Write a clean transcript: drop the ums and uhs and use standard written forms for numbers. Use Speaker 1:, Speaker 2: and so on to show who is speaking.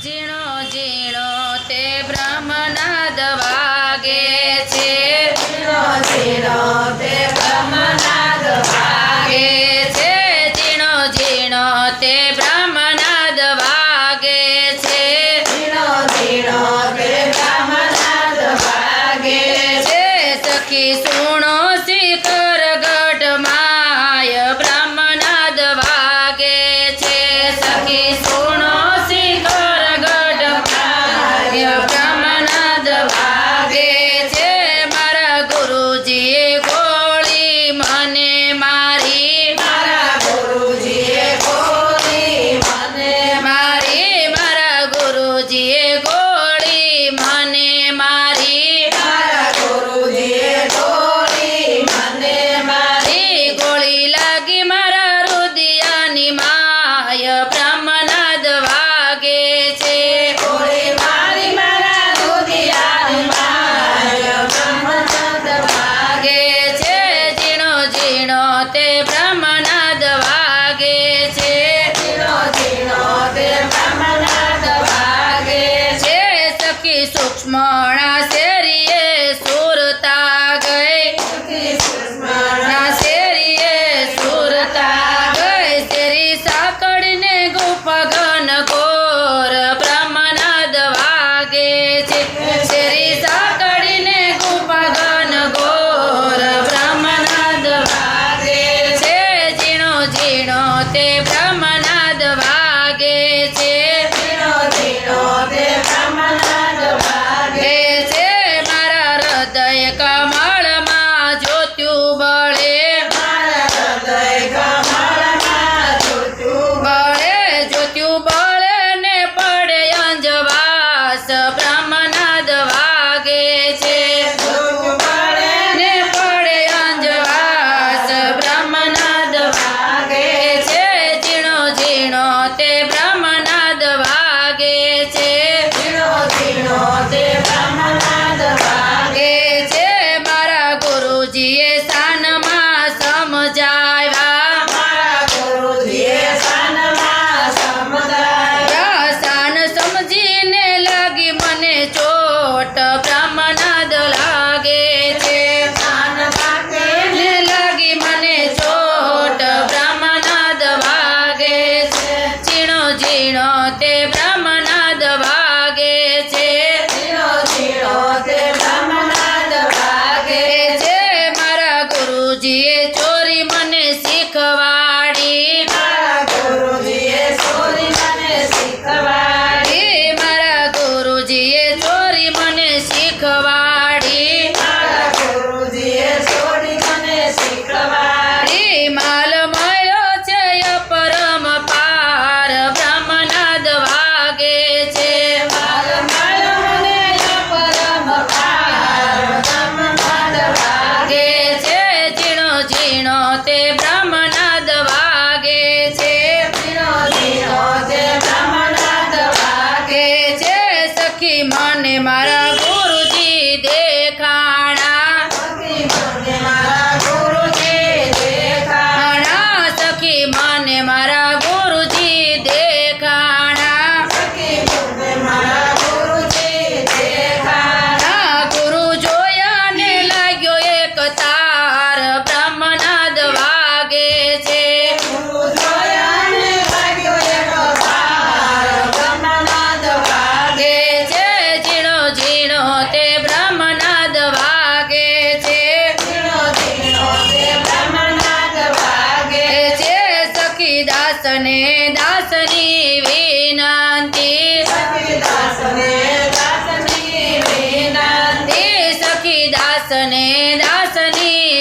Speaker 1: ઝીણો ઝીણો તે બ્રહ્મનાદ વાગે છે,
Speaker 2: ઝીણો ઝીણો તે બ્રહ્મનાદ વાગે
Speaker 1: છે, ઝીણો ઝીણો તે બ્રહ્મનાદ વાગે છે,
Speaker 2: ઝીણો ઝીણો તે બ્રહ્મનાદ વાગે
Speaker 1: છે, સખી સુણો શિખર ગઢમાય બ્રહ્મનાદ વાગે છે, સખી સુણો શિખર ગઢમાય બ્રહ્મનાદ વાગે છે, મારા ગુરુજીએ ગોળી મને મારી,
Speaker 2: મારા ગુરુજીએ ગોળી મને
Speaker 1: મારી, મારા ગુરુજીએ ગોળી મને મારી,
Speaker 2: મારા ગુરુજીએ ગોળી મને
Speaker 1: મારી ગોળી લાગી મારા રુદિયાની માય બ્રહ્મનાદ વાગે છે,
Speaker 2: ગોળી મારી મારા રુદિયાની માય બ્રહ્મનાદ વાગે
Speaker 1: વાગે છે, ઝીણો ઝીણો તે બ્રહ્મનાદ વાગે છે,
Speaker 2: ઝીણો ઝીણો તે બ્રહ્મનાદ વાગે
Speaker 1: છે, સખી સૂક્ષ્મણા શેરીએ સુરતા ગઈ,
Speaker 2: સખી સુષ્મા
Speaker 1: ના શેરીએ સુરતા ગઈ, શેરી સાંકળીને ગુફા ઘન ઘોર બ્રહ્મનાદ વાગે છે, શેરી સાંકળીને ગુફા ઘન ઘોર બ્રહ્મનાદ વાગે છે, ઝીણો ઝીણો તે બ્રહ્મનાદ વાગે છે,
Speaker 2: ઝીણો ઝીણો તે બ્રહ્મનાદ વાગે
Speaker 1: છે, મારા હૃદય કમળમાં જ્યોત્યું બળે,
Speaker 2: મારા હૃદય કમળમાં જ્યોતું
Speaker 1: બળે જ્યોત્યું બળે ને પડે અંજવાસ બ્રહ્મનાદ વાગે છે,
Speaker 2: જ્યોતું બળે
Speaker 1: ને પડે અંજવાસ બ્રહ્મનાદ વાગે છે, ઝીણો ઝીણો તે બ્રહ્મનાદ વાગે છે,
Speaker 2: ઝીણો ઝીણો તે બ્રહ્મનાદ વાગે
Speaker 1: વાગે છે, મારા ગુરુજીએ સાનમાં સમજાવ્યા,
Speaker 2: મારા ગુરુજીએ સાનમાં સમજાવ્યા
Speaker 1: સાન સમજીને લાગી મને ચોટ બ્રહ્મનાદ લાગે છે,
Speaker 2: જ્ઞાન વાગે
Speaker 1: ને લાગી મને ચોટ બ્રહ્મનાદ વાગે છે, ઝીણો ઝીણો તે બ્રહ્મનાદ વાગે છે,
Speaker 2: ઝીણો ઝીણો તે બ્રહ્મનાદ વાગે
Speaker 1: છે, મારા ગુરુજીએ ચોરી મને શીખવાડી,
Speaker 2: મારા ગુરુજીએ ચોરી મને શીખવાડી
Speaker 1: મારા ગુરુજીએ ચોરી મને શીખવાડી,
Speaker 2: મારા ગુરુજીએ ચોરી મને શીખવાડી
Speaker 1: માલ મળ્યો છે પરમ પાર બ્રહ્મનાદ વાગે છે,
Speaker 2: માલ મળ્યો મને પરમ પાર બ્રહ્મનાદ વાગે
Speaker 1: વાગે છે, ઝીણો ઝીણો તે બ્રહ્મનાદ વાગે છે,
Speaker 2: ઝીણો ઝીણો તે બ્રહ્મનાદ વાગે
Speaker 1: વાગે છે, સખી મને મારા ગુરુજી દેખાણા,
Speaker 2: સખી મને મારા ગુરુજી દેખાણા
Speaker 1: સખી મને મારા ગુરુજી દેખાણા,
Speaker 2: સખી મને મારા ગુરુજી દેખાણા
Speaker 1: ગુરુ જોયા ને લાગ્યો એક તાર બ્રહ્મનાદ વાગે છે,
Speaker 2: ગુરુ જોયા ને લાગ્યો એક વાર બ્રહ્મનાદ વાગે
Speaker 1: વાગે છે, ઝીણો ઝીણો તે બ્રહ્મનાદ વાગે છે,
Speaker 2: ઝીણો ઝીણો તે બ્રહ્મનાદ વાગે
Speaker 1: છે, સખી દાસને દાસની વિનંતી,
Speaker 2: સખી દાસને દાસની વિનંતી
Speaker 1: સખી દાસને દાસની